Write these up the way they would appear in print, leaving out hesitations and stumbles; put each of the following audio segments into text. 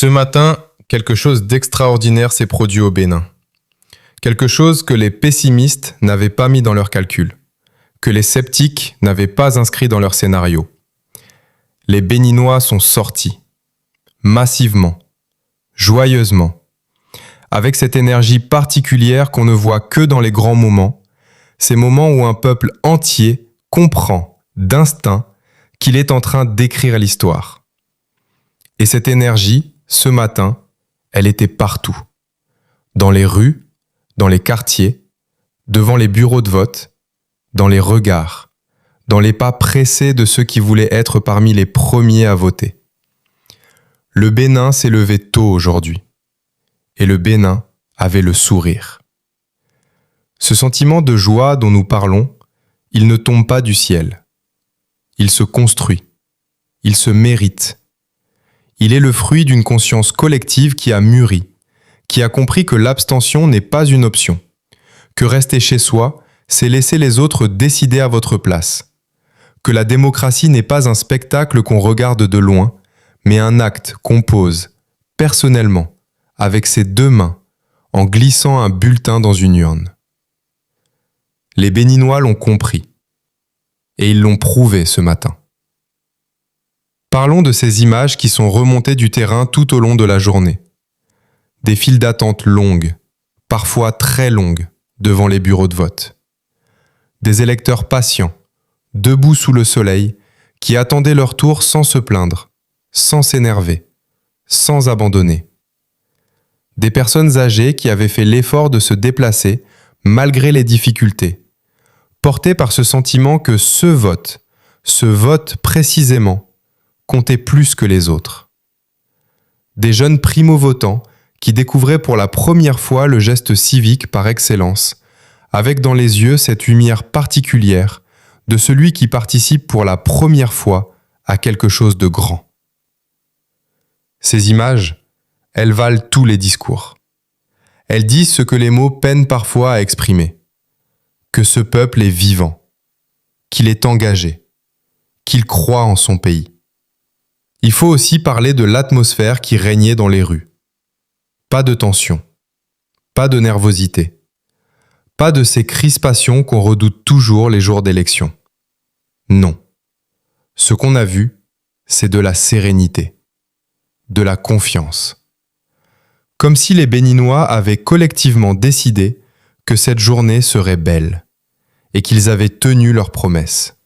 Ce matin, quelque chose d'extraordinaire s'est produit au Bénin. Quelque chose que les pessimistes n'avaient pas mis dans leurs calculs, que les sceptiques n'avaient pas inscrit dans leur scénario. Les Béninois sont sortis, massivement, joyeusement, avec cette énergie particulière qu'on ne voit que dans les grands moments, ces moments où un peuple entier comprend, d'instinct, qu'il est en train d'écrire l'histoire. Et cette énergie, ce matin, elle était partout. Dans les rues, dans les quartiers, devant les bureaux de vote, dans les regards, dans les pas pressés de ceux qui voulaient être parmi les premiers à voter. Le Bénin s'est levé tôt aujourd'hui. Et le Bénin avait le sourire. Ce sentiment de joie dont nous parlons, il ne tombe pas du ciel. Il se construit. Il se mérite. Il est le fruit d'une conscience collective qui a mûri, qui a compris que l'abstention n'est pas une option, que rester chez soi, c'est laisser les autres décider à votre place, que la démocratie n'est pas un spectacle qu'on regarde de loin, mais un acte qu'on pose, personnellement, avec ses deux mains, en glissant un bulletin dans une urne. Les Béninois l'ont compris, et ils l'ont prouvé ce matin. Parlons de ces images qui sont remontées du terrain tout au long de la journée. Des files d'attente longues, parfois très longues, devant les bureaux de vote. Des électeurs patients, debout sous le soleil, qui attendaient leur tour sans se plaindre, sans s'énerver, sans abandonner. Des personnes âgées qui avaient fait l'effort de se déplacer malgré les difficultés, portées par ce sentiment que ce vote précisément, comptait plus que les autres. Des jeunes primo-votants qui découvraient pour la première fois le geste civique par excellence, avec dans les yeux cette lumière particulière de celui qui participe pour la première fois à quelque chose de grand. Ces images, elles valent tous les discours. Elles disent ce que les mots peinent parfois à exprimer. Que ce peuple est vivant, qu'il est engagé, qu'il croit en son pays. Il faut aussi parler de l'atmosphère qui régnait dans les rues. Pas de tension, pas de nervosité, pas de ces crispations qu'on redoute toujours les jours d'élection. Non. Ce qu'on a vu, c'est de la sérénité, de la confiance. Comme si les Béninois avaient collectivement décidé que cette journée serait belle et qu'ils avaient tenu leurs promesses.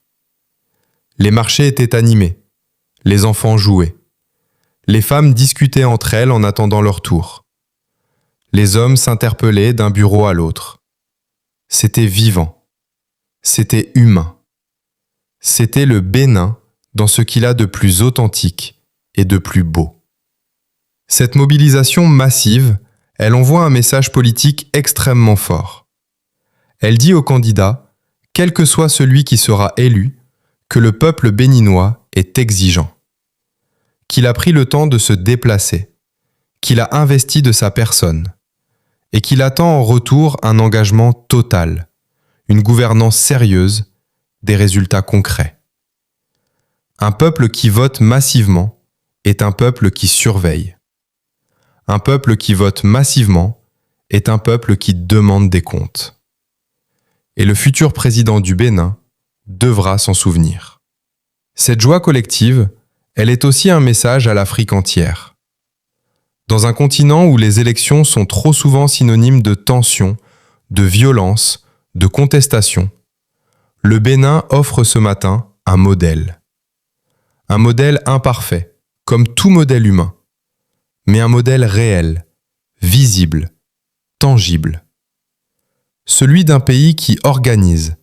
Les marchés étaient animés. Les enfants jouaient. Les femmes discutaient entre elles en attendant leur tour. Les hommes s'interpellaient d'un bureau à l'autre. C'était vivant. C'était humain. C'était le Bénin dans ce qu'il a de plus authentique et de plus beau. Cette mobilisation massive, elle envoie un message politique extrêmement fort. Elle dit aux candidats, quel que soit celui qui sera élu, que le peuple béninois est exigeant. Qu'il a pris le temps de se déplacer, qu'il a investi de sa personne, et qu'il attend en retour un engagement total, une gouvernance sérieuse, des résultats concrets. Un peuple qui vote massivement est un peuple qui surveille. Un peuple qui vote massivement est un peuple qui demande des comptes. Et le futur président du Bénin devra s'en souvenir. Cette joie collective, elle est aussi un message à l'Afrique entière. Dans un continent où les élections sont trop souvent synonymes de tension, de violence, de contestation, le Bénin offre ce matin un modèle. Un modèle imparfait, comme tout modèle humain, mais un modèle réel, visible, tangible. Celui d'un pays qui organise,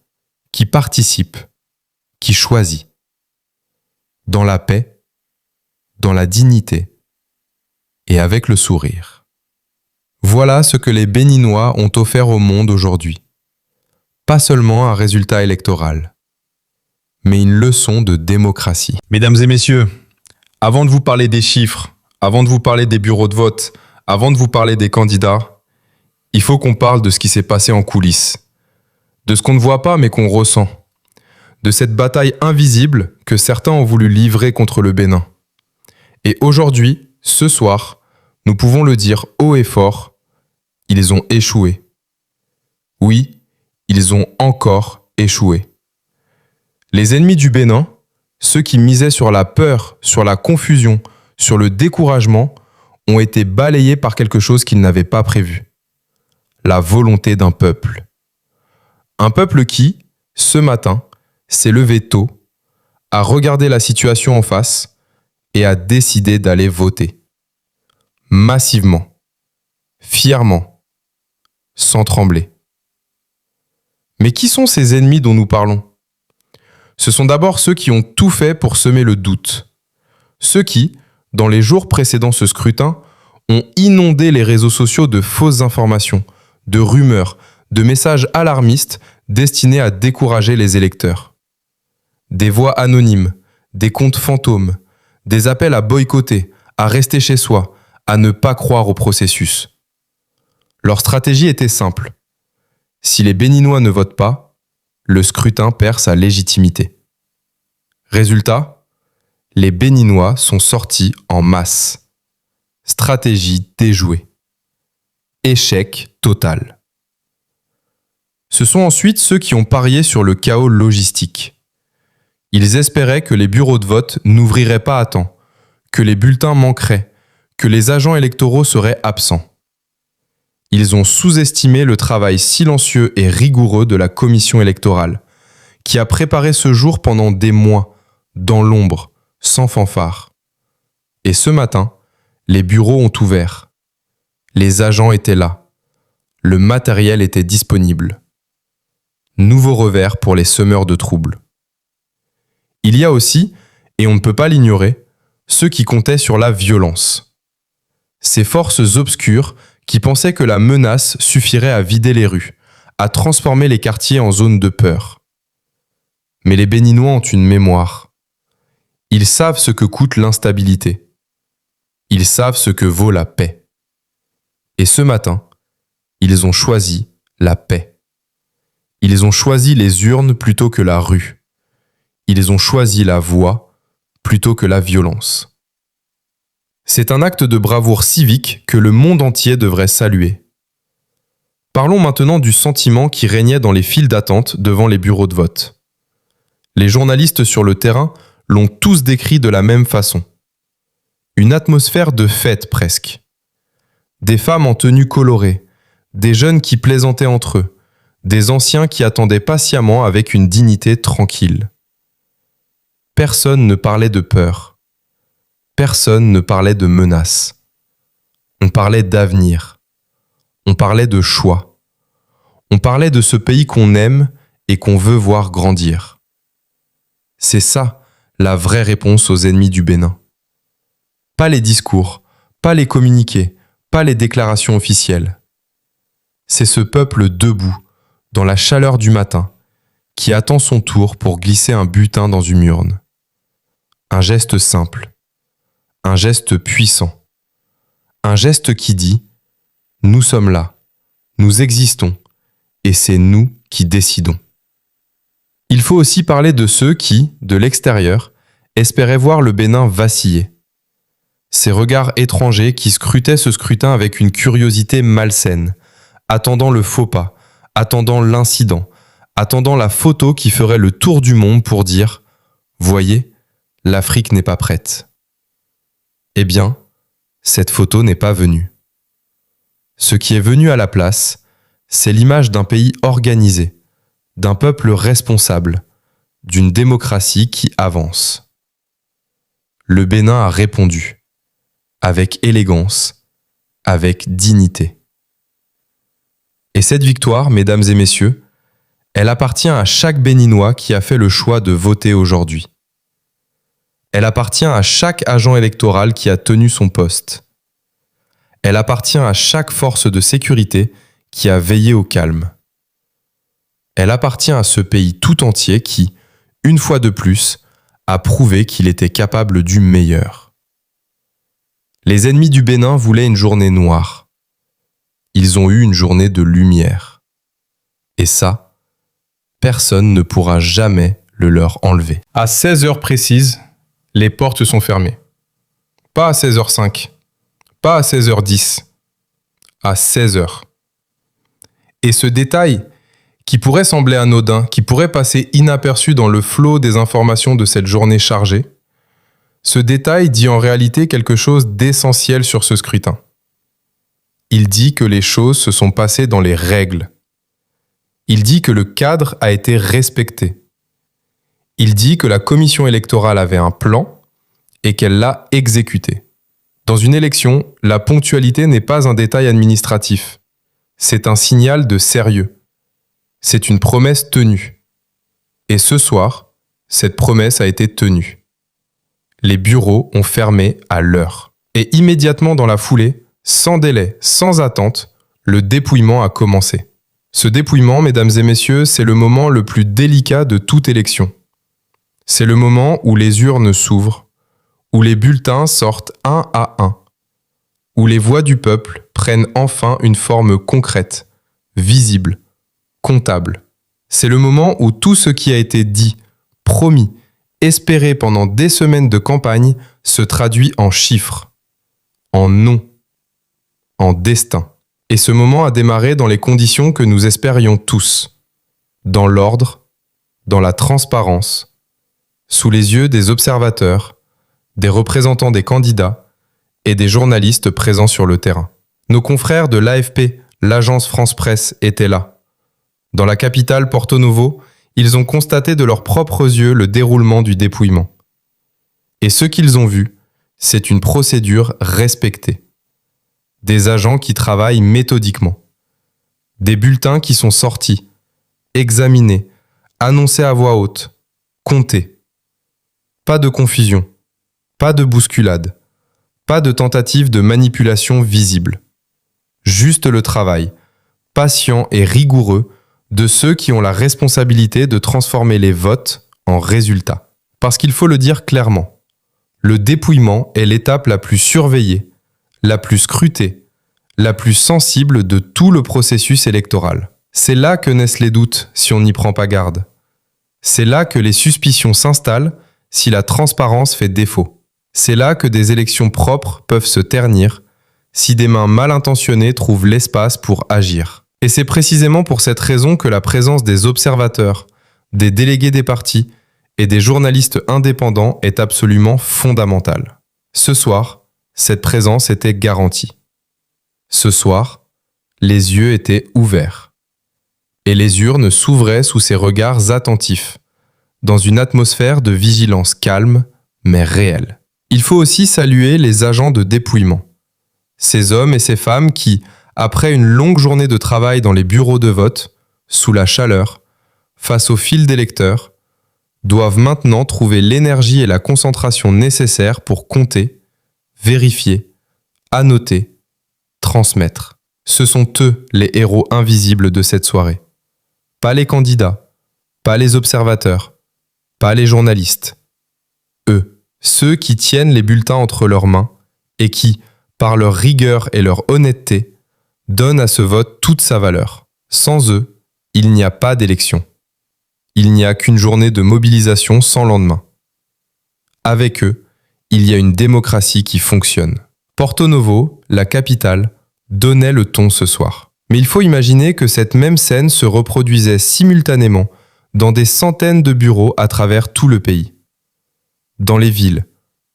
qui participe, qui choisit. Dans la paix, dans la dignité et avec le sourire. Voilà ce que les Béninois ont offert au monde aujourd'hui. Pas seulement un résultat électoral, mais une leçon de démocratie. Mesdames et messieurs, avant de vous parler des chiffres, avant de vous parler des bureaux de vote, avant de vous parler des candidats, il faut qu'on parle de ce qui s'est passé en coulisses, de ce qu'on ne voit pas mais qu'on ressent, de cette bataille invisible que certains ont voulu livrer contre le Bénin. Et aujourd'hui, ce soir, Nous pouvons le dire haut et fort, ils ont échoué. Oui, ils ont encore échoué. Les ennemis du Bénin, ceux qui misaient sur la peur, sur la confusion, sur le découragement, ont été balayés par quelque chose qu'ils n'avaient pas prévu. La volonté d'un peuple. Un peuple qui, ce matin, s'est levé tôt, a regardé la situation en face et a décidé d'aller voter. Massivement, fièrement, sans trembler. Mais qui sont ces ennemis dont nous parlons ? Ce sont d'abord ceux qui ont tout fait pour semer le doute. Ceux qui, dans les jours précédant ce scrutin, ont inondé les réseaux sociaux de fausses informations, de rumeurs, de messages alarmistes destinés à décourager les électeurs. Des voix anonymes, des comptes fantômes, des appels à boycotter, à rester chez soi, à ne pas croire au processus. Leur stratégie était simple. Si les Béninois ne votent pas, le scrutin perd sa légitimité. Résultat, les Béninois sont sortis en masse. Stratégie déjouée. Échec total. Ce sont ensuite ceux qui ont parié sur le chaos logistique. Ils espéraient que les bureaux de vote n'ouvriraient pas à temps, que les bulletins manqueraient, que les agents électoraux seraient absents. Ils ont sous-estimé le travail silencieux et rigoureux de la commission électorale, qui a préparé ce jour pendant des mois, dans l'ombre, sans fanfare. Et ce matin, les bureaux ont ouvert. Les agents étaient là. Le matériel était disponible. Nouveau revers pour les semeurs de troubles. Il y a aussi, et on ne peut pas l'ignorer, ceux qui comptaient sur la violence. Ces forces obscures qui pensaient que la menace suffirait à vider les rues, à transformer les quartiers en zones de peur. Mais les Béninois ont une mémoire. Ils savent ce que coûte l'instabilité. Ils savent ce que vaut la paix. Et ce matin, ils ont choisi la paix. Ils ont choisi les urnes plutôt que la rue. Ils ont choisi la voix plutôt que la violence. C'est un acte de bravoure civique que le monde entier devrait saluer. Parlons maintenant du sentiment qui régnait dans les files d'attente devant les bureaux de vote. Les journalistes sur le terrain l'ont tous décrit de la même façon. Une atmosphère de fête presque. Des femmes en tenue colorée, des jeunes qui plaisantaient entre eux, des anciens qui attendaient patiemment avec une dignité tranquille. Personne ne parlait de peur. Personne ne parlait de menace. On parlait d'avenir. On parlait de choix. On parlait de ce pays qu'on aime et qu'on veut voir grandir. C'est ça, la vraie réponse aux ennemis du Bénin. Pas les discours, pas les communiqués, pas les déclarations officielles. C'est ce peuple debout, dans la chaleur du matin, qui attend son tour pour glisser un butin dans une urne. Un geste simple, un geste puissant, un geste qui dit « Nous sommes là, nous existons, et c'est nous qui décidons ». Il faut aussi parler de ceux qui, de l'extérieur, espéraient voir le Bénin vaciller. Ces regards étrangers qui scrutaient ce scrutin avec une curiosité malsaine, attendant le faux pas, attendant l'incident, attendant la photo qui ferait le tour du monde pour dire « Voyez, l'Afrique n'est pas prête ». Eh bien, cette photo n'est pas venue. Ce qui est venu à la place, c'est l'image d'un pays organisé, d'un peuple responsable, d'une démocratie qui avance. Le Bénin a répondu, avec élégance, avec dignité. Et cette victoire, mesdames et messieurs, elle appartient à chaque Béninois qui a fait le choix de voter aujourd'hui. Elle appartient à chaque agent électoral qui a tenu son poste. Elle appartient à chaque force de sécurité qui a veillé au calme. Elle appartient à ce pays tout entier qui, une fois de plus, a prouvé qu'il était capable du meilleur. Les ennemis du Bénin voulaient une journée noire. Ils ont eu une journée de lumière. Et ça, personne ne pourra jamais le leur enlever. À 16 heures précises, les portes sont fermées. Pas à 16h05, Pas à 16h10, à 16h. Et ce détail, qui pourrait sembler anodin, qui pourrait passer inaperçu dans le flot des informations de cette journée chargée, ce détail dit en réalité quelque chose d'essentiel sur ce scrutin. Il dit que les choses se sont passées dans les règles. Il dit que le cadre a été respecté. Il dit que la commission électorale avait un plan et qu'elle l'a exécuté. Dans une élection, la ponctualité n'est pas un détail administratif. C'est un signal de sérieux. C'est une promesse tenue. Et ce soir, cette promesse a été tenue. Les bureaux ont fermé à l'heure. Et immédiatement dans la foulée, sans délai, sans attente, le dépouillement a commencé. Ce dépouillement, mesdames et messieurs, c'est le moment le plus délicat de toute élection. C'est le moment où les urnes s'ouvrent, où les bulletins sortent un à un, où les voix du peuple prennent enfin une forme concrète, visible, comptable. C'est le moment où tout ce qui a été dit, promis, espéré pendant des semaines de campagne se traduit en chiffres, en noms, en destin. Et ce moment a démarré dans les conditions que nous espérions tous, dans l'ordre, dans la transparence, sous les yeux des observateurs, des représentants des candidats et des journalistes présents sur le terrain. Nos confrères de l'AFP, l'agence France Presse, étaient là. Dans la capitale Porto Novo, ils ont constaté de leurs propres yeux le déroulement du dépouillement. Et ce qu'ils ont vu, c'est une procédure respectée. Des agents qui travaillent méthodiquement. Des bulletins qui sont sortis, examinés, annoncés à voix haute, comptés. Pas de confusion, pas de bousculade, pas de tentative de manipulation visible. Juste le travail, patient et rigoureux, de ceux qui ont la responsabilité de transformer les votes en résultats. Parce qu'il faut le dire clairement, le dépouillement est l'étape la plus surveillée, la plus scrutée, la plus sensible de tout le processus électoral. C'est là que naissent les doutes si on n'y prend pas garde. C'est là que les suspicions s'installent si la transparence fait défaut. C'est là que des élections propres peuvent se ternir si des mains mal intentionnées trouvent l'espace pour agir. Et c'est précisément pour cette raison que la présence des observateurs, des délégués des partis et des journalistes indépendants est absolument fondamentale. Ce soir, cette présence était garantie. Ce soir, les yeux étaient ouverts. Et les urnes s'ouvraient sous ces regards attentifs, dans une atmosphère de vigilance calme, mais réelle. Il faut aussi saluer les agents de dépouillement. Ces hommes et ces femmes qui, après une longue journée de travail dans les bureaux de vote, sous la chaleur, face aux files d'électeurs, doivent maintenant trouver l'énergie et la concentration nécessaires pour compter, vérifier, annoter, transmettre. Ce sont eux les héros invisibles de cette soirée. Pas les candidats, pas les observateurs, pas les journalistes. Eux, ceux qui tiennent les bulletins entre leurs mains et qui, par leur rigueur et leur honnêteté, donnent à ce vote toute sa valeur. Sans eux, il n'y a pas d'élection. Il n'y a qu'une journée de mobilisation sans lendemain. Avec eux, il y a une démocratie qui fonctionne. Porto Novo, la capitale, donnait le ton ce soir. Mais il faut imaginer que cette même scène se reproduisait simultanément dans des centaines de bureaux à travers tout le pays. Dans les villes,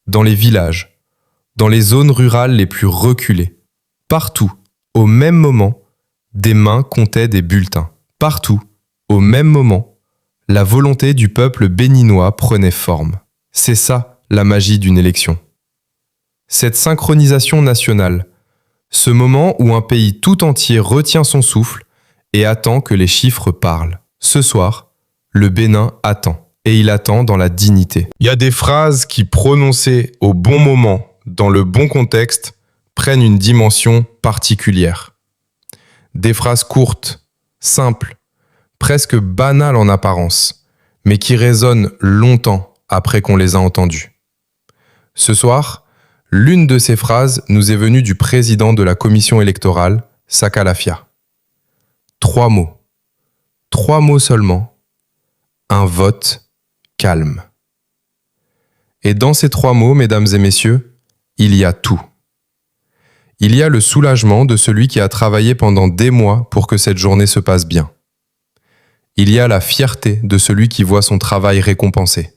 dans les villages, dans les zones rurales les plus reculées. Partout, au même moment, des mains comptaient des bulletins. Partout, au même moment, la volonté du peuple béninois prenait forme. C'est ça, la magie d'une élection. Cette synchronisation nationale, ce moment où un pays tout entier retient son souffle et attend que les chiffres parlent. Ce soir, le Bénin attend, et il attend dans la dignité. Il y a des phrases qui, prononcées au bon moment, dans le bon contexte, prennent une dimension particulière. Des phrases courtes, simples, presque banales en apparence, mais qui résonnent longtemps après qu'on les a entendues. Ce soir, l'une de ces phrases nous est venue du président de la commission électorale, Sakalafia. 3 mots. 3 mots seulement. Un vote calme. Et dans ces 3 mots, mesdames et messieurs, il y a tout. Il y a le soulagement de celui qui a travaillé pendant des mois pour que cette journée se passe bien. Il y a la fierté de celui qui voit son travail récompensé.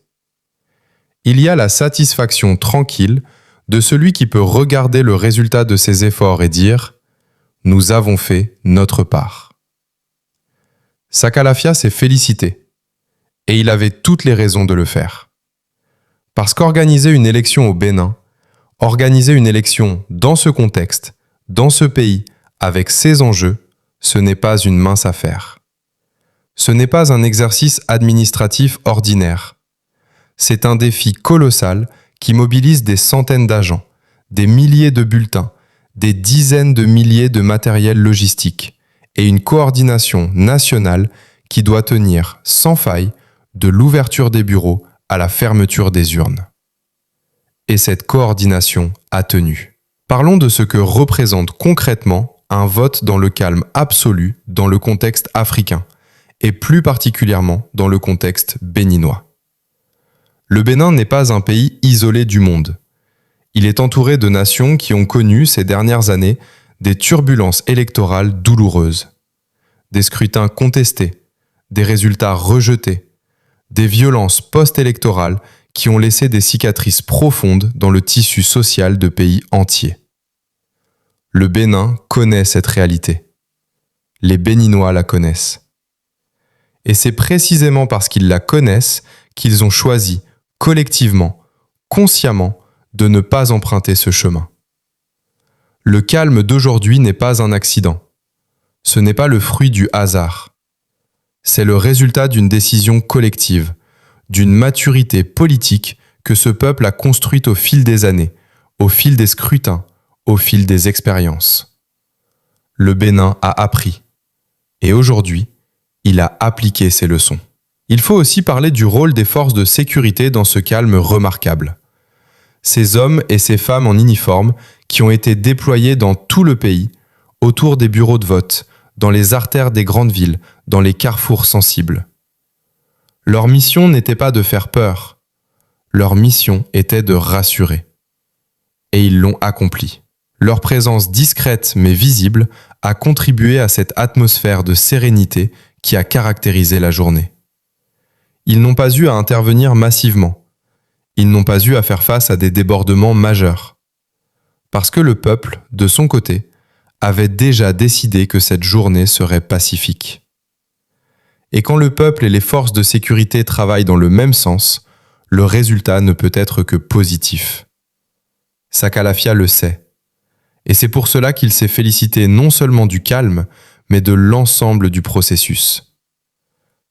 Il y a la satisfaction tranquille de celui qui peut regarder le résultat de ses efforts et dire « Nous avons fait notre part ». Sakalafia s'est félicité, et il avait toutes les raisons de le faire. Parce qu'organiser une élection au Bénin, organiser une élection dans ce contexte, dans ce pays, avec ces enjeux, ce n'est pas une mince affaire. Ce n'est pas un exercice administratif ordinaire. C'est un défi colossal qui mobilise des centaines d'agents, des milliers de bulletins, des dizaines de milliers de matériels logistiques et une coordination nationale qui doit tenir sans faille de l'ouverture des bureaux à la fermeture des urnes. Et cette coordination a tenu. Parlons de ce que représente concrètement un vote dans le calme absolu dans le contexte africain, et plus particulièrement dans le contexte béninois. Le Bénin n'est pas un pays isolé du monde. Il est entouré de nations qui ont connu ces dernières années des turbulences électorales douloureuses, des scrutins contestés, des résultats rejetés, des violences post-électorales qui ont laissé des cicatrices profondes dans le tissu social de pays entiers. Le Bénin connaît cette réalité. Les Béninois la connaissent. Et c'est précisément parce qu'ils la connaissent qu'ils ont choisi, collectivement, consciemment, de ne pas emprunter ce chemin. Le calme d'aujourd'hui n'est pas un accident. Ce n'est pas le fruit du hasard. C'est le résultat d'une décision collective, d'une maturité politique que ce peuple a construite au fil des années, au fil des scrutins, au fil des expériences. Le Bénin a appris. Et aujourd'hui, il a appliqué ses leçons. Il faut aussi parler du rôle des forces de sécurité dans ce calme remarquable. Ces hommes et ces femmes en uniforme qui ont été déployés dans tout le pays, autour des bureaux de vote, dans les artères des grandes villes, dans les carrefours sensibles. Leur mission n'était pas de faire peur. Leur mission était de rassurer. Et ils l'ont accompli. Leur présence discrète mais visible a contribué à cette atmosphère de sérénité qui a caractérisé la journée. Ils n'ont pas eu à intervenir massivement. Ils n'ont pas eu à faire face à des débordements majeurs. Parce que le peuple, de son côté, avait déjà décidé que cette journée serait pacifique. Et quand le peuple et les forces de sécurité travaillent dans le même sens, le résultat ne peut être que positif. Sakalafia le sait. Et c'est pour cela qu'il s'est félicité non seulement du calme, mais de l'ensemble du processus.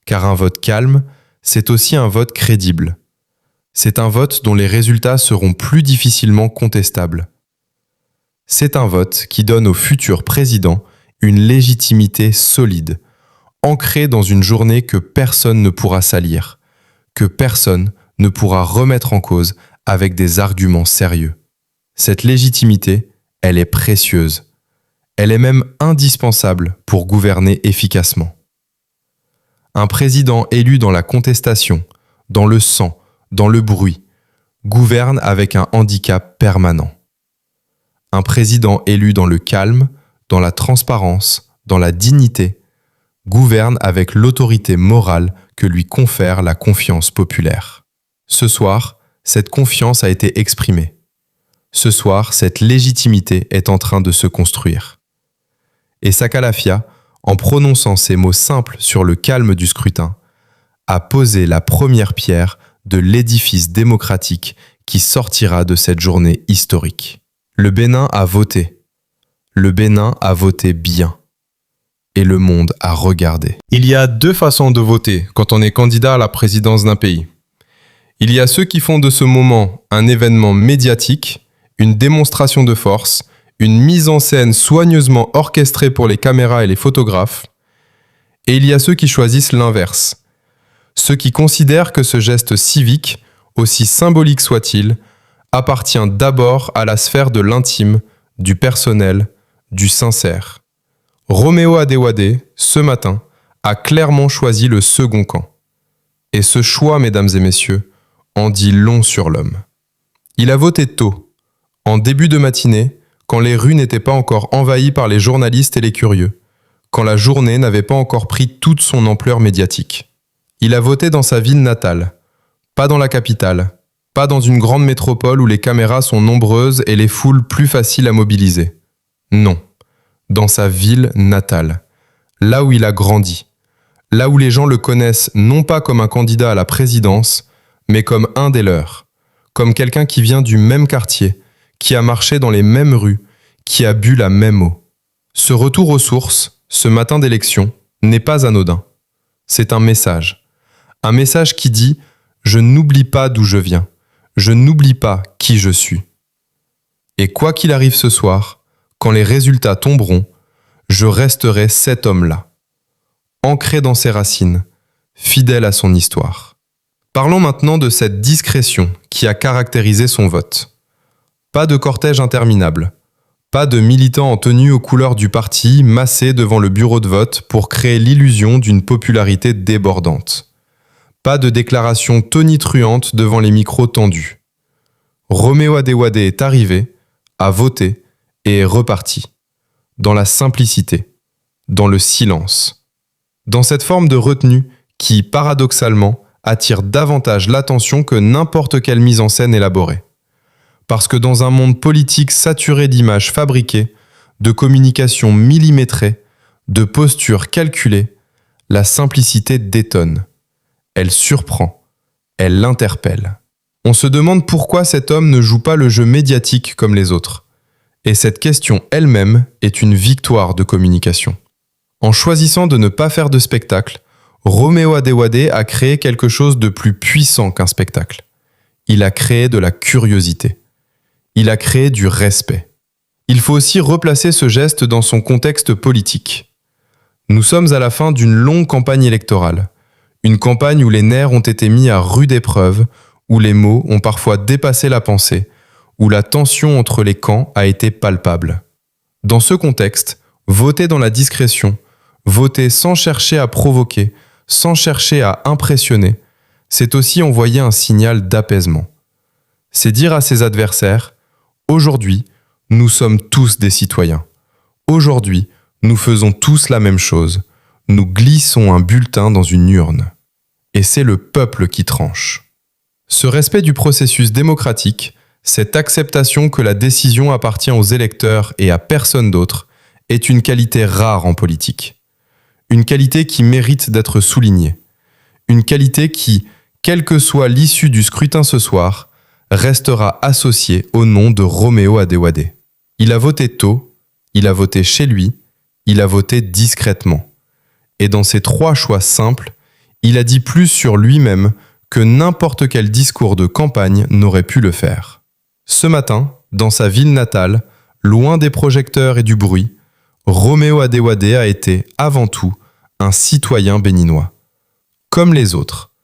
Car un vote calme, c'est aussi un vote crédible. C'est un vote dont les résultats seront plus difficilement contestables. C'est un vote qui donne au futur président une légitimité solide, ancrée dans une journée que personne ne pourra salir, que personne ne pourra remettre en cause avec des arguments sérieux. Cette légitimité, elle est précieuse. Elle est même indispensable pour gouverner efficacement. Un président élu dans la contestation, dans le sang, dans le bruit, gouverne avec un handicap permanent. Un président élu dans le calme, dans la transparence, dans la dignité, gouverne avec l'autorité morale que lui confère la confiance populaire. Ce soir, cette confiance a été exprimée. Ce soir, cette légitimité est en train de se construire. Et Sakalafia, en prononçant ces mots simples sur le calme du scrutin, a posé la première pierre de l'édifice démocratique qui sortira de cette journée historique. Le Bénin a voté. Le Bénin a voté bien. Et le monde a regardé. Il y a deux façons de voter quand on est candidat à la présidence d'un pays. Il y a ceux qui font de ce moment un événement médiatique, une démonstration de force, une mise en scène soigneusement orchestrée pour les caméras et les photographes. Et il y a ceux qui choisissent l'inverse. Ceux qui considèrent que ce geste civique, aussi symbolique soit-il, appartient d'abord à la sphère de l'intime, du personnel, du sincère. Roméo Adéwadé, ce matin, a clairement choisi le second camp. Et ce choix, mesdames et messieurs, en dit long sur l'homme. Il a voté tôt, en début de matinée, quand les rues n'étaient pas encore envahies par les journalistes et les curieux, quand la journée n'avait pas encore pris toute son ampleur médiatique. Il a voté dans sa ville natale, pas dans la capitale, pas dans une grande métropole où les caméras sont nombreuses et les foules plus faciles à mobiliser. Non, dans sa ville natale, là où il a grandi, là où les gens le connaissent non pas comme un candidat à la présidence, mais comme un des leurs, comme quelqu'un qui vient du même quartier, qui a marché dans les mêmes rues, qui a bu la même eau. Ce retour aux sources, ce matin d'élection, n'est pas anodin. C'est un message qui dit « Je n'oublie pas d'où je viens, je n'oublie pas qui je suis. » Et quoi qu'il arrive ce soir, quand les résultats tomberont, je resterai cet homme-là, ancré dans ses racines, fidèle à son histoire. Parlons maintenant de cette discrétion qui a caractérisé son vote. Pas de cortège interminable, pas de militants en tenue aux couleurs du parti massés devant le bureau de vote pour créer l'illusion d'une popularité débordante. Pas de déclarations tonitruantes devant les micros tendus. Roméo Adéwade est arrivé, a voté et est reparti. Dans la simplicité, dans le silence. Dans cette forme de retenue qui, paradoxalement, attire davantage l'attention que n'importe quelle mise en scène élaborée. Parce que dans un monde politique saturé d'images fabriquées, de communications millimétrées, de postures calculées, la simplicité détonne. Elle surprend, elle l'interpelle. On se demande pourquoi cet homme ne joue pas le jeu médiatique comme les autres. Et cette question elle-même est une victoire de communication. En choisissant de ne pas faire de spectacle, Roméo Adéwade a créé quelque chose de plus puissant qu'un spectacle. Il a créé de la curiosité. Il a créé du respect. Il faut aussi replacer ce geste dans son contexte politique. Nous sommes à la fin d'une longue campagne électorale. Une campagne où les nerfs ont été mis à rude épreuve, où les mots ont parfois dépassé la pensée, où la tension entre les camps a été palpable. Dans ce contexte, voter dans la discrétion, voter sans chercher à provoquer, sans chercher à impressionner, c'est aussi envoyer un signal d'apaisement. C'est dire à ses adversaires « Aujourd'hui, nous sommes tous des citoyens. Aujourd'hui, nous faisons tous la même chose. Nous glissons un bulletin dans une urne. Et c'est le peuple qui tranche. » Ce respect du processus démocratique, cette acceptation que la décision appartient aux électeurs et à personne d'autre, est une qualité rare en politique. Une qualité qui mérite d'être soulignée. Une qualité qui, quelle que soit l'issue du scrutin ce soir, restera associée au nom de Roméo Adéwade. Il a voté tôt, il a voté chez lui, il a voté discrètement. Et dans ces 3 choix simples, il a dit plus sur lui-même que n'importe quel discours de campagne n'aurait pu le faire. Ce matin, dans sa ville natale, loin des projecteurs et du bruit, Roméo Adéwade a été, avant tout, un citoyen béninois. Comme les autres,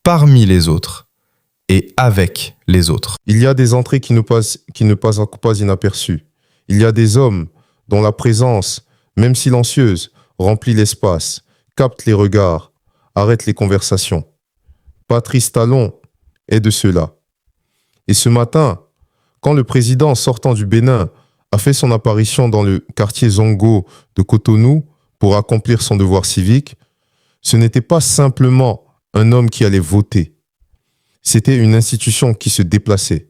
parmi les autres, et avec les autres. Il y a des entrées qui ne passent pas inaperçues. Il y a des hommes dont la présence, même silencieuse, remplit l'espace, capte les regards, arrête les conversations. Patrice Talon est de ceux-là. Et ce matin, quand le président sortant du Bénin a fait son apparition dans le quartier Zongo de Cotonou pour accomplir son devoir civique, ce n'était pas simplement un homme qui allait voter. C'était une institution qui se déplaçait.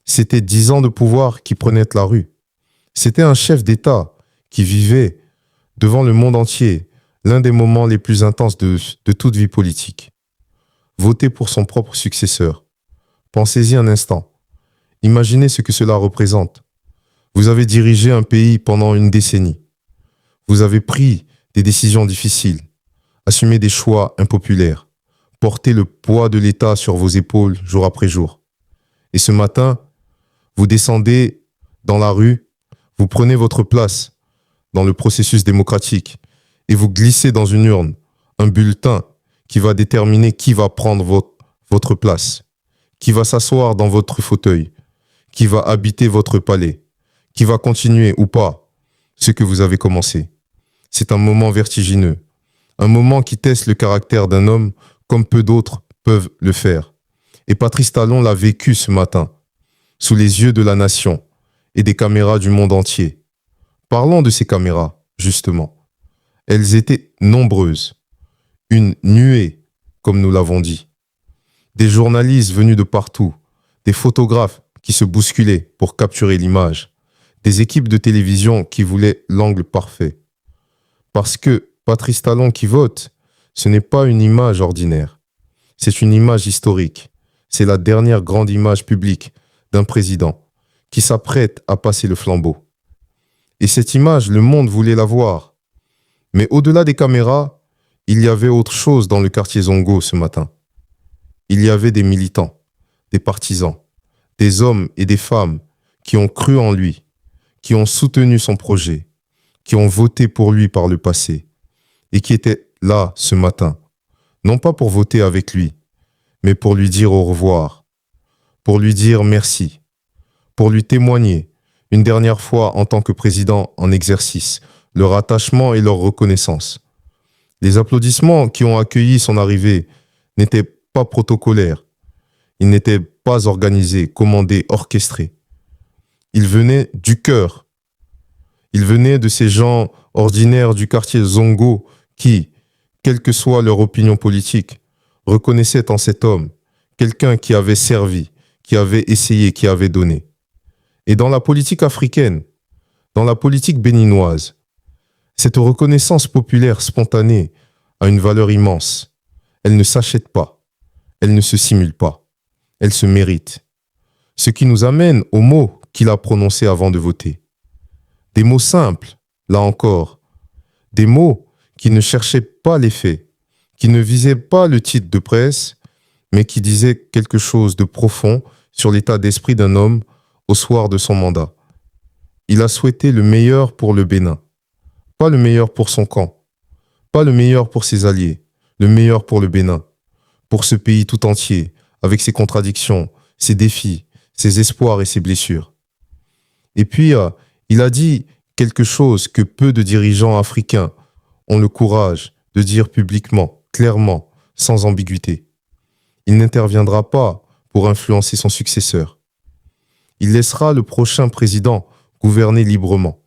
C'était 10 ans de pouvoir qui prenaient la rue. C'était un chef d'État qui vivait devant le monde entier l'un des moments les plus intenses de toute vie politique. Voter pour son propre successeur. Pensez-y un instant. Imaginez ce que cela représente. Vous avez dirigé un pays pendant une décennie. Vous avez pris des décisions difficiles, assumé des choix impopulaires, porté le poids de l'État sur vos épaules jour après jour. Et ce matin, vous descendez dans la rue, vous prenez votre place dans le processus démocratique et vous glissez dans une urne un bulletin qui va déterminer qui va prendre votre place, qui va s'asseoir dans votre fauteuil, qui va habiter votre palais, qui va continuer ou pas ce que vous avez commencé. C'est un moment vertigineux, un moment qui teste le caractère d'un homme comme peu d'autres peuvent le faire. Et Patrice Talon l'a vécu ce matin, sous les yeux de la nation, et des caméras du monde entier. Parlons de ces caméras, justement. Elles étaient nombreuses. Une nuée, comme nous l'avons dit. Des journalistes venus de partout, des photographes qui se bousculaient pour capturer l'image, des équipes de télévision qui voulaient l'angle parfait. Parce que Patrice Talon qui vote, ce n'est pas une image ordinaire. C'est une image historique. C'est la dernière grande image publique d'un président qui s'apprête à passer le flambeau. Et cette image, le monde voulait la voir. Mais au-delà des caméras, il y avait autre chose dans le quartier Zongo ce matin. Il y avait des militants, des partisans, des hommes et des femmes qui ont cru en lui, qui ont soutenu son projet, qui ont voté pour lui par le passé et qui étaient là ce matin, non pas pour voter avec lui, mais pour lui dire au revoir, pour lui dire merci, pour lui témoigner une dernière fois en tant que président en exercice, leur attachement et leur reconnaissance. Les applaudissements qui ont accueilli son arrivée n'étaient pas protocolaires, ils n'étaient pas organisés, commandés, orchestrés. Ils venaient du cœur. Ils venaient de ces gens ordinaires du quartier Zongo qui, quelle que soit leur opinion politique, reconnaissaient en cet homme quelqu'un qui avait servi, qui avait essayé, qui avait donné. Et dans la politique africaine, dans la politique béninoise, cette reconnaissance populaire spontanée a une valeur immense. Elle ne s'achète pas, elle ne se simule pas, elle se mérite. Ce qui nous amène aux mots qu'il a prononcés avant de voter. Des mots simples, là encore, des mots qui ne cherchaient pas les faits, qui ne visaient pas le titre de presse, mais qui disaient quelque chose de profond sur l'état d'esprit d'un homme au soir de son mandat. Il a souhaité le meilleur pour le Bénin, pas le meilleur pour son camp, pas le meilleur pour ses alliés, le meilleur pour le Bénin, pour ce pays tout entier, avec ses contradictions, ses défis, ses espoirs et ses blessures. Et puis, il a dit quelque chose que peu de dirigeants africains ont le courage de dire publiquement, clairement, sans ambiguïté. Il n'interviendra pas pour influencer son successeur. Il laissera le prochain président gouverner librement,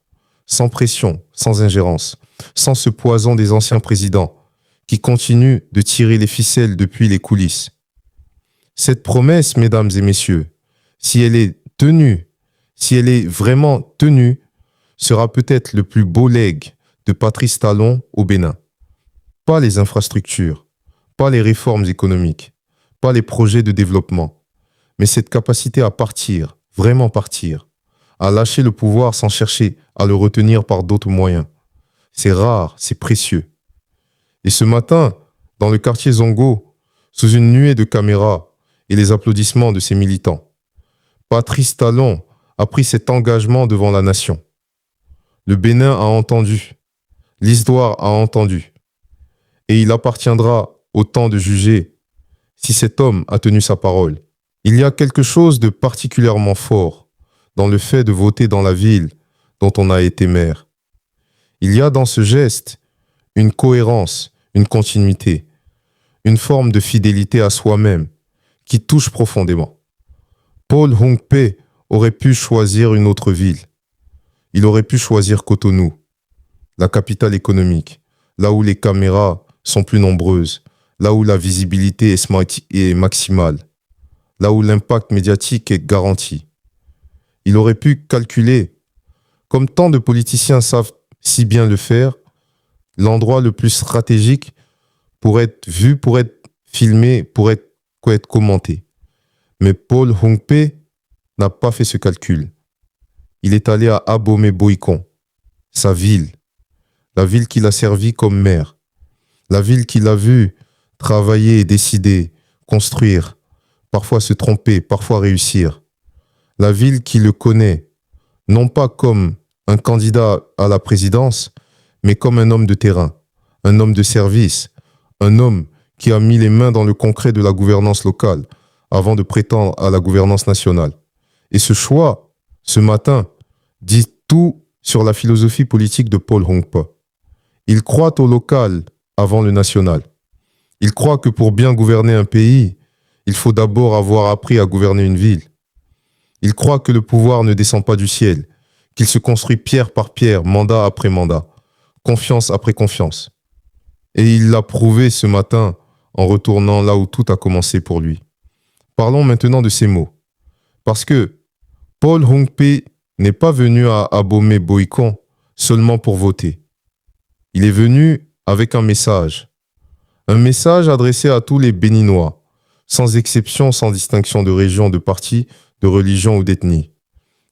sans pression, sans ingérence, sans ce poison des anciens présidents qui continuent de tirer les ficelles depuis les coulisses. Cette promesse, mesdames et messieurs, si elle est tenue, si elle est vraiment tenue, sera peut-être le plus beau legs de Patrice Talon au Bénin. Pas les infrastructures, pas les réformes économiques, pas les projets de développement, mais cette capacité à partir, vraiment partir, à lâcher le pouvoir sans chercher à le retenir par d'autres moyens. C'est rare, c'est précieux. Et ce matin, dans le quartier Zongo, sous une nuée de caméras et les applaudissements de ses militants, Patrice Talon a pris cet engagement devant la nation. Le Bénin a entendu, l'histoire a entendu, et il appartiendra au temps de juger si cet homme a tenu sa parole. Il y a quelque chose de particulièrement fort dans le fait de voter dans la ville dont on a été maire. Il y a dans ce geste une cohérence, une continuité, une forme de fidélité à soi-même qui touche profondément. Paul Hongpé aurait pu choisir une autre ville. Il aurait pu choisir Cotonou, la capitale économique, là où les caméras sont plus nombreuses, là où la visibilité est maximale, là où l'impact médiatique est garanti. Il aurait pu calculer, comme tant de politiciens savent si bien le faire, l'endroit le plus stratégique pour être vu, pour être filmé, pour être commenté. Mais Paul Hongpé n'a pas fait ce calcul. Il est allé à Abomey-Boikon, sa ville, la ville qu'il a servi comme maire, la ville qu'il a vu travailler, décider, construire, parfois se tromper, parfois réussir. La ville qui le connaît, non pas comme un candidat à la présidence, mais comme un homme de terrain, un homme de service, un homme qui a mis les mains dans le concret de la gouvernance locale avant de prétendre à la gouvernance nationale. Et ce choix, ce matin, dit tout sur la philosophie politique de Paul Hongpé. Il croit au local avant le national. Il croit que pour bien gouverner un pays, il faut d'abord avoir appris à gouverner une ville. Ils croient que le pouvoir ne descend pas du ciel, qu'il se construit pierre par pierre, mandat après mandat, confiance après confiance. Et il l'a prouvé ce matin en retournant là où tout a commencé pour lui. Parlons maintenant de ces mots. Parce que Paul Hongpe n'est pas venu à Abomey Boikon seulement pour voter. Il est venu avec un message adressé à tous les Béninois, sans exception, sans distinction de région, de parti, de religion ou d'ethnie.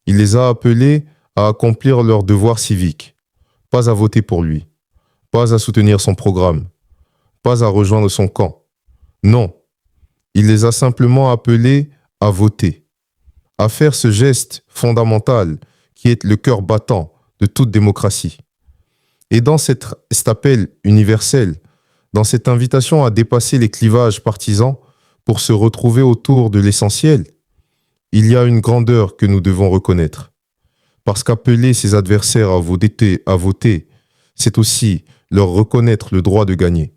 Il les a appelés à accomplir leur devoir civique, pas à voter pour lui, pas à soutenir son programme, pas à rejoindre son camp. Non, il les a simplement appelés à voter, à faire ce geste fondamental qui est le cœur battant de toute démocratie. Et dans cet appel universel, dans cette invitation à dépasser les clivages partisans pour se retrouver autour de l'essentiel, il y a une grandeur que nous devons reconnaître. Parce qu'appeler ses adversaires à voter, c'est aussi leur reconnaître le droit de gagner.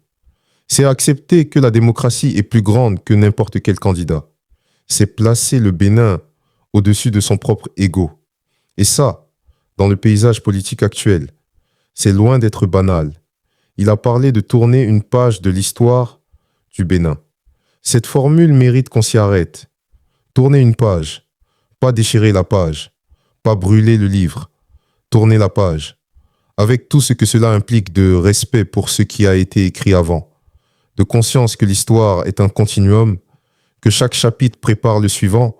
C'est accepter que la démocratie est plus grande que n'importe quel candidat. C'est placer le Bénin au-dessus de son propre ego. Et ça, dans le paysage politique actuel, c'est loin d'être banal. Il a parlé de tourner une page de l'histoire du Bénin. Cette formule mérite qu'on s'y arrête. Tourner une page, pas déchirer la page, pas brûler le livre. Tourner la page, avec tout ce que cela implique de respect pour ce qui a été écrit avant, de conscience que l'histoire est un continuum, que chaque chapitre prépare le suivant,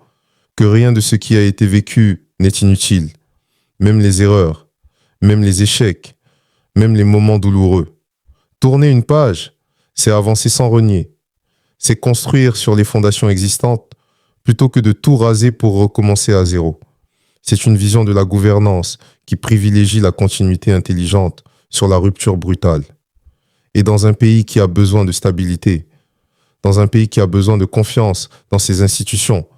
que rien de ce qui a été vécu n'est inutile, même les erreurs, même les échecs, même les moments douloureux. Tourner une page, c'est avancer sans renier, c'est construire sur les fondations existantes plutôt que de tout raser pour recommencer à zéro. C'est une vision de la gouvernance qui privilégie la continuité intelligente sur la rupture brutale. Et dans un pays qui a besoin de stabilité, dans un pays qui a besoin de confiance dans ses institutions,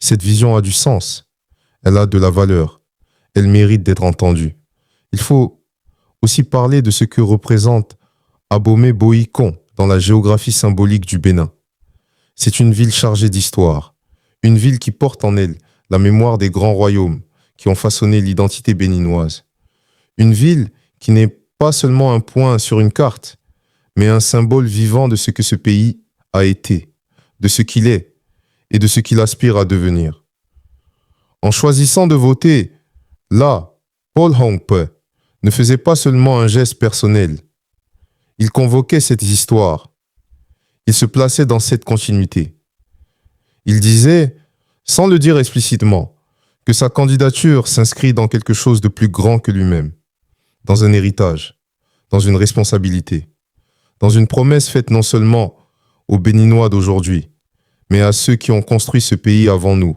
cette vision a du sens, elle a de la valeur, elle mérite d'être entendue. Il faut aussi parler de ce que représente Abomey Boikon dans la géographie symbolique du Bénin. C'est une ville chargée d'histoire, une ville qui porte en elle la mémoire des grands royaumes qui ont façonné l'identité béninoise. Une ville qui n'est pas seulement un point sur une carte, mais un symbole vivant de ce que ce pays a été, de ce qu'il est et de ce qu'il aspire à devenir. En choisissant de voter, là, Paul Hongpe ne faisait pas seulement un geste personnel. Il convoquait cette histoire. Il se plaçait dans cette continuité. Il disait, sans le dire explicitement, que sa candidature s'inscrit dans quelque chose de plus grand que lui-même, dans un héritage, dans une responsabilité, dans une promesse faite non seulement aux Béninois d'aujourd'hui, mais à ceux qui ont construit ce pays avant nous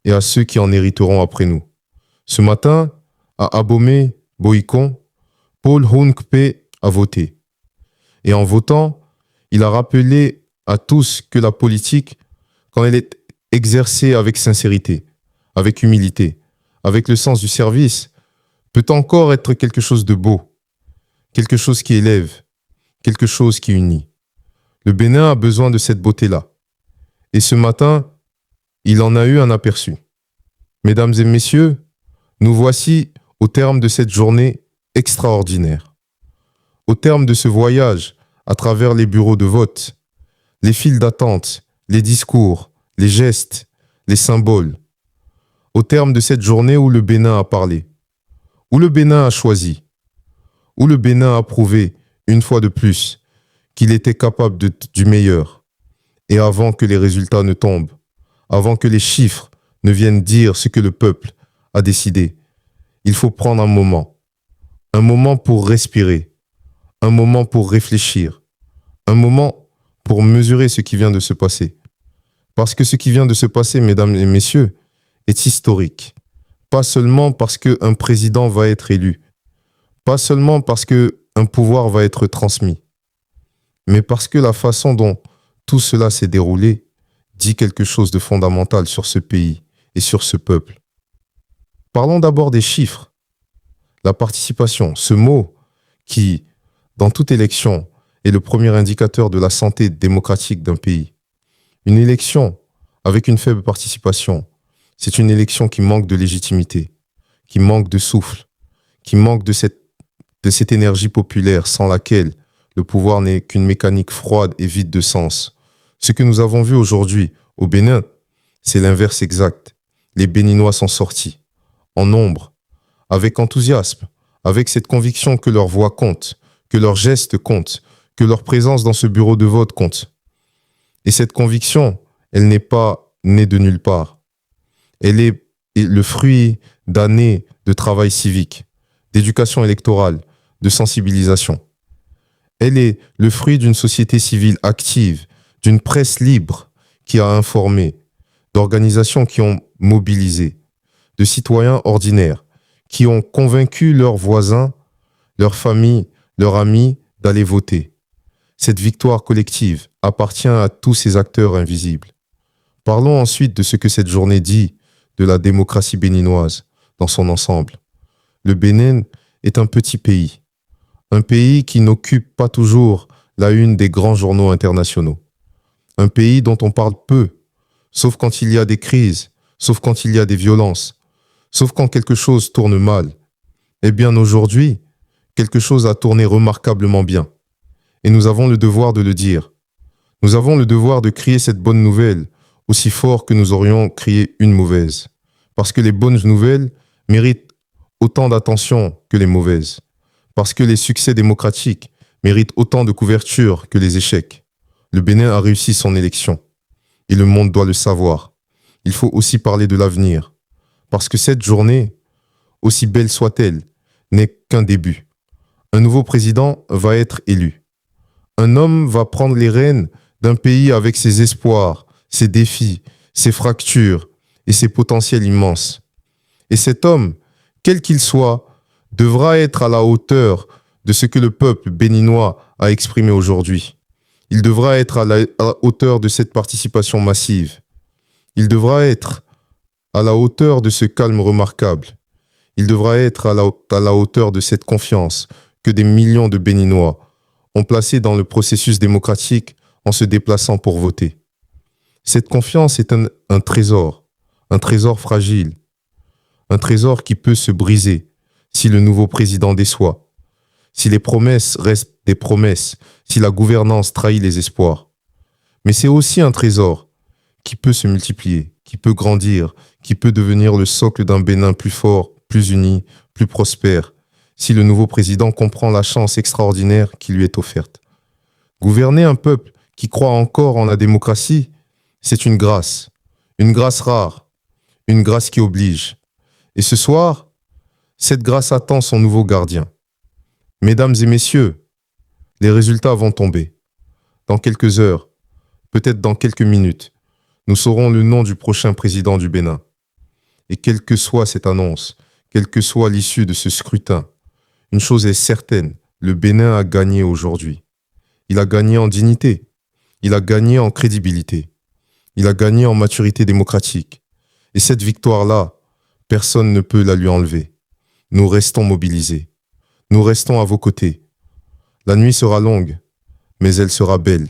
et à ceux qui en hériteront après nous. Ce matin, à Abomey Boikon, Paul Hongpe a voté. Et en votant, il a rappelé à tous que la politique, quand elle est exercée avec sincérité, avec humilité, avec le sens du service, peut encore être quelque chose de beau, quelque chose qui élève, quelque chose qui unit. Le Bénin a besoin de cette beauté-là. Et ce matin, il en a eu un aperçu. Mesdames et messieurs, nous voici au terme de cette journée extraordinaire. Au terme de ce voyage à travers les bureaux de vote, les files d'attente, les discours, les gestes, les symboles. Au terme de cette journée où le Bénin a parlé, où le Bénin a choisi, où le Bénin a prouvé, une fois de plus, qu'il était capable du meilleur. Et avant que les résultats ne tombent, avant que les chiffres ne viennent dire ce que le peuple a décidé, il faut prendre un moment pour respirer, un moment pour réfléchir, un moment pour mesurer ce qui vient de se passer. Parce que ce qui vient de se passer, mesdames et messieurs, est historique. Pas seulement parce qu'un président va être élu, pas seulement parce qu'un pouvoir va être transmis, mais parce que la façon dont tout cela s'est déroulé dit quelque chose de fondamental sur ce pays et sur ce peuple. Parlons d'abord des chiffres. La participation, ce mot qui, dans toute élection, est le premier indicateur de la santé démocratique d'un pays. Une élection avec une faible participation, C'est une élection qui manque de légitimité, qui manque de souffle, qui manque de cette énergie populaire sans laquelle le pouvoir n'est qu'une mécanique froide et vide de sens. Ce que nous avons vu aujourd'hui au Bénin, c'est l'inverse exact. Les Béninois sont sortis, en nombre, avec enthousiasme, avec cette conviction que leur voix compte, que leurs gestes comptent, que leur présence dans ce bureau de vote compte. Et cette conviction, elle n'est pas née de nulle part. Elle est le fruit d'années de travail civique, d'éducation électorale, de sensibilisation. Elle est le fruit d'une société civile active, d'une presse libre qui a informé, d'organisations qui ont mobilisé, de citoyens ordinaires qui ont convaincu leurs voisins, leurs familles, leurs amis d'aller voter. Cette victoire collective appartient à tous ces acteurs invisibles. Parlons ensuite de ce que cette journée dit de la démocratie béninoise dans son ensemble. Le Bénin est un petit pays qui n'occupe pas toujours la une des grands journaux internationaux. Un pays dont on parle peu, sauf quand il y a des crises, sauf quand il y a des violences, sauf quand quelque chose tourne mal. Eh bien aujourd'hui, quelque chose a tourné remarquablement bien. Et nous avons le devoir de le dire. Nous avons le devoir de crier cette bonne nouvelle aussi fort que nous aurions crié une mauvaise. Parce que les bonnes nouvelles méritent autant d'attention que les mauvaises. Parce que les succès démocratiques méritent autant de couverture que les échecs. Le Bénin a réussi son élection. Et le monde doit le savoir. Il faut aussi parler de l'avenir. Parce que cette journée, aussi belle soit-elle, n'est qu'un début. Un nouveau président va être élu. Un homme va prendre les rênes d'un pays avec ses espoirs, ses défis, ses fractures et ses potentiels immenses. Et cet homme, quel qu'il soit, devra être à la hauteur de ce que le peuple béninois a exprimé aujourd'hui. Il devra être à la hauteur de cette participation massive. Il devra être à la hauteur de ce calme remarquable. Il devra être à la hauteur de cette confiance que des millions de Béninois ont placée dans le processus démocratique en se déplaçant pour voter. Cette confiance est un trésor fragile, un trésor qui peut se briser si le nouveau président déçoit, si les promesses restent des promesses, si la gouvernance trahit les espoirs. Mais c'est aussi un trésor qui peut se multiplier, qui peut grandir, qui peut devenir le socle d'un Bénin plus fort, plus uni, plus prospère, si le nouveau président comprend la chance extraordinaire qui lui est offerte. Gouverner un peuple qui croit encore en la démocratie, c'est une grâce rare, une grâce qui oblige. Et ce soir, cette grâce attend son nouveau gardien. Mesdames et messieurs, les résultats vont tomber. Dans quelques heures, peut-être dans quelques minutes, nous saurons le nom du prochain président du Bénin. Et quelle que soit cette annonce, quelle que soit l'issue de ce scrutin, une chose est certaine, le Bénin a gagné aujourd'hui. Il a gagné en dignité, il a gagné en crédibilité, il a gagné en maturité démocratique. Et cette victoire-là, personne ne peut la lui enlever. Nous restons mobilisés. Nous restons à vos côtés. La nuit sera longue, mais elle sera belle.